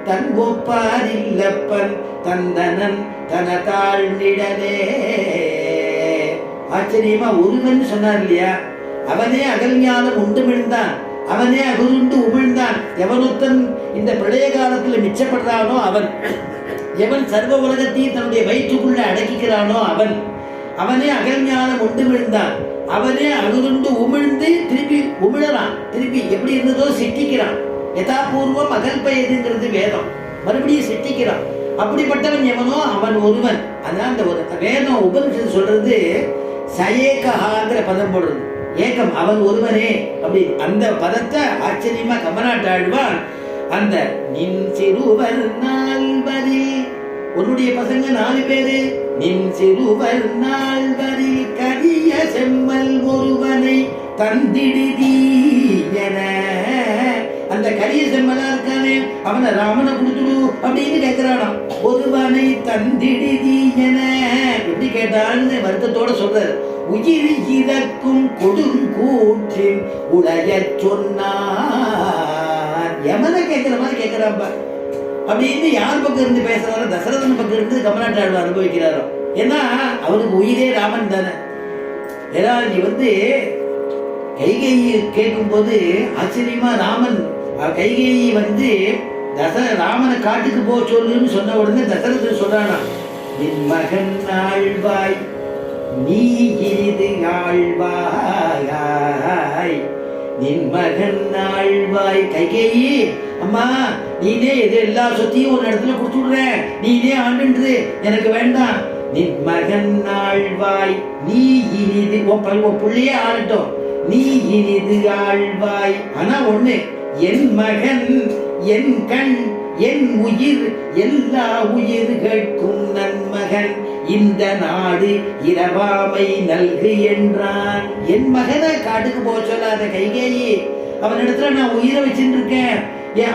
தன் ஒப்பாரில்லப்பன் தந்தனன் தனதாள் நிழலே. ஆச்சரியமா ஒருவன் சொன்னார் இல்லையா, அவனே அகல் ஞானம் உண்டுமிழ்ந்தான், அவனே அகுருண்டு உமிழ்ந்தான். எவனொத்தன் இந்த பிரளய காலத்துல மிச்சப்படுறானோ அவன், எவன் சர்வ உலகத்தையும் தன்னுடைய வயிற்றுக்குள்ள அடக்கிக்கிறானோ அவன், அவனே அகல் ஞானம் உண்டுமிழ்ந்தான், அவனே அகுருண்டு உமிழ்ந்து திருப்பி உமிழறான். திருப்பி எப்படி இருந்ததோ சிட்டிக்கிறான். யதாபூர்வம் அகல்பயதுங்கிறது வேதம், மறுபடியும் சிட்டிக்கிறான். அப்படிப்பட்டவன் எவனோ அவன் ஒருவன். அதான் அந்த ஒரு வேதம் உபனிஷத்து சொல்றது சயேகஹாங்கிற பதம் போடுறது. ஏகம் அவன் ஒருவனே அப்படி அந்த பதத்தை ஆச்சரியமா கமனாட்டாழ்வான் அந்த நின் சிறுவர் நால்வரில், உன்னுடைய பசங்க 4 பேரு, நின் சிறுவர் நால்வரில் கரிய செம்மல் ஒருவனை தந்திடுதி என, அந்த கரிய செம்மலா இருக்கானே அவனை ராமனை கொடுத்துடு அப்படின்னு கேட்கிறானாம். ஒருவனை தந்திடுதி என எப்படி கேட்டான்னு வருத்தத்தோட சொல்றாரு. உயிர் இதற்கும் கொடுங்கூற்றின் உடைய சொன்னார். யமனை கேட்கிற மாதிரி கேட்கிறாப்ப அப்படின்னு யார் பக்கம் இருந்து பேசுறாரோ, தசரதன் பக்கம் இருந்து கமலாட்டாழ்வார் அனுபவிக்கிறாரோ. ஏன்னா அவனுக்கு உயிரே ராமன் தானே. ஏன்னா நீ கைகேயி கேட்கும் போது ஆச்சரியமா ராமன் கைகேயி ராமனை காட்டுக்கு போக சொல்லுன்னு சொன்ன உடனே தசரதன் சொல்றானா, என் மகன் ஆழ்வாய் நீ இது ஆழ்வாய், நின் மகன் ஆழ்வாய். கைகேயி அம்மா நீனே எது எல்லா சொத்தையும் ஒரு இடத்துல கொடுத்துடுற, நீனே ஆண்டுன்றது எனக்கு வேண்டாம். நின் மகன் ஆழ்வாய் நீ இனிது, உன் பிள்ளையே ஆளட்டும், நீ இனிது ஆழ்வாய். ஆனா ஒண்ணு, என் மகன் என் கண் என் உயிர் எல்லா உயிர்கட்கும் நன்மகன், இந்த நாடு இரவாமை நல்கு என்றான். என் மகனை காட்டுக்கு போக சொல்லாத கைகேயி, அவனிடத்துல நான் உயிரை வச்சுட்டு இருக்கேன்.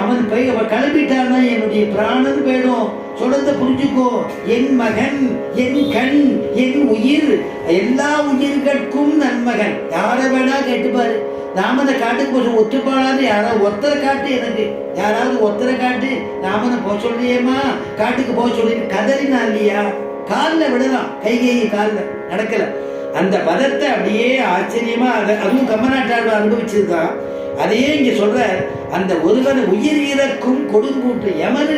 அவன் கிளம்பிட்டான்னா என்னுடைய பிராணன் போயிடும். சொல்றத புரிஞ்சுக்கோ. என் மகன் என் கண் என் உயிர் எல்லா உயிர்கட்கும் நன்மகன். யாரை வேணா கேட்டுப்பாரு, ராமனை காட்டுக்கு போக ஒத்துப்பாளாது. யாராவது ஒத்தரை காட்டு, எனக்கு யாராவது ஒத்தரை காட்டு, ராமனை போக சொல்றியேமா காட்டுக்கு போக சொல்லி கதறினா இல்லையா, காலில் விடலாம். கைகேயி காலில் நடக்கல. அந்த பதத்தை அப்படியே ஆச்சரியமா அதுவும் கம்மநாட்டாழ்வார் அனுபவிச்சிருக்கான். அதையே இங்க சொல்ற, அந்த ஒருவன் உயிர் இறக்கும் கொடுங்கூட்டு யமன்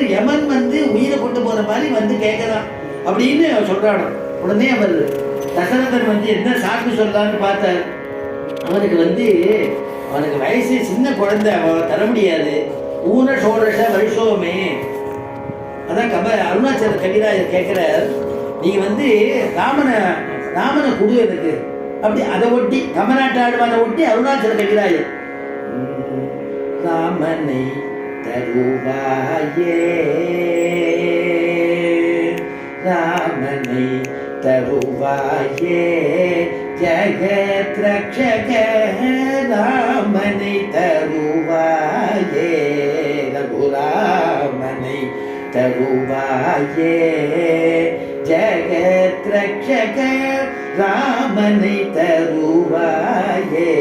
உயிரை கொண்டு போற மாதிரி கேட்கலாம் அப்படின்னு சொல்றானோ. உடனே அவர் தசரதன் என்ன சாக்கு சொல்லலான்னு பார்த்தார். அவனுக்கு வயசு சின்ன குழந்தை, அவன் தர முடியாது. ஊன சோழச வருஷோமே. அதான் அருணாச்சல கவிராஜர் கேட்கிறார், நீ ராமனை குடு எனக்கு அப்படி. அதை ஒட்டி கமநாட்டாழ்வானை ஒட்டி அருணாச்சல கவிராஜர் ராமனை தருவாயே ராமனை தருவாயே ஜகத் ரக்ஷக ராமனை தருவாயே ரகுராமனை தருவாயே ஜகத் ரக்ஷக ராமனை தருவாயே.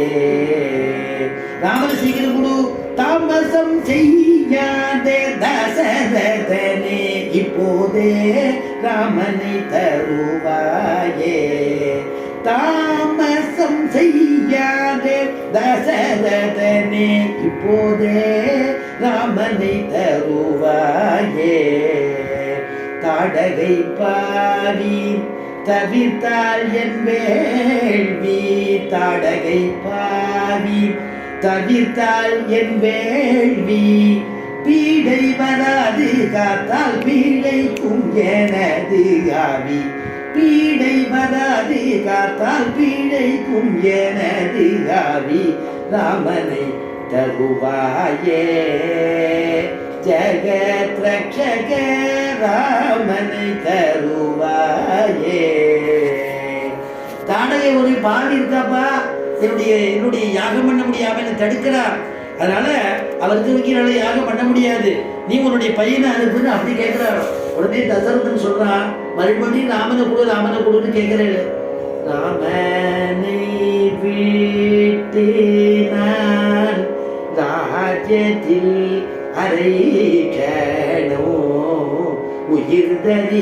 ராமன் சீக்கிரம் குடு, தாமசம் செய்யாதே தசரதனே, இப்போதே ராமனை தருவாயே. தாமசம் செய்யாதே தசரதனே, இப்போதே ராமனை தருவாயே. தாடகை பாவி தவிர்த்தால் என் வேள்வி, தாடகை பாவி தவிர்த்தால் என் வேள்வி, பீடை வராது காத்தால் பீடைக்கும் எனது ஆவி, பீடை வராது காத்தால் பீடைக்கும் எனது ஆவி. ராமனை தருவாயே ஜகத் ரக்ஷக ராமனை தருவாயே. தாடகை ஒரு பாவி இருக்காப்பா, என்னுடைய யாகம் பண்ண முடியாம என்ன தடுக்கிறார். அதனால அவருக்கு வைக்கிறால யாகம் பண்ண முடியாது, நீ உன்னுடைய பையனை அனுப்புன்னு அப்படி கேட்கிறாரோ. உடனே தசரதன் சொல்றான், மறுபடியும் ராமனை கொடுன்னு கேட்கிறேன். ராமனை விட்டு நான் ராஜ்யத்தில் அரை கணோ உயிர்தறி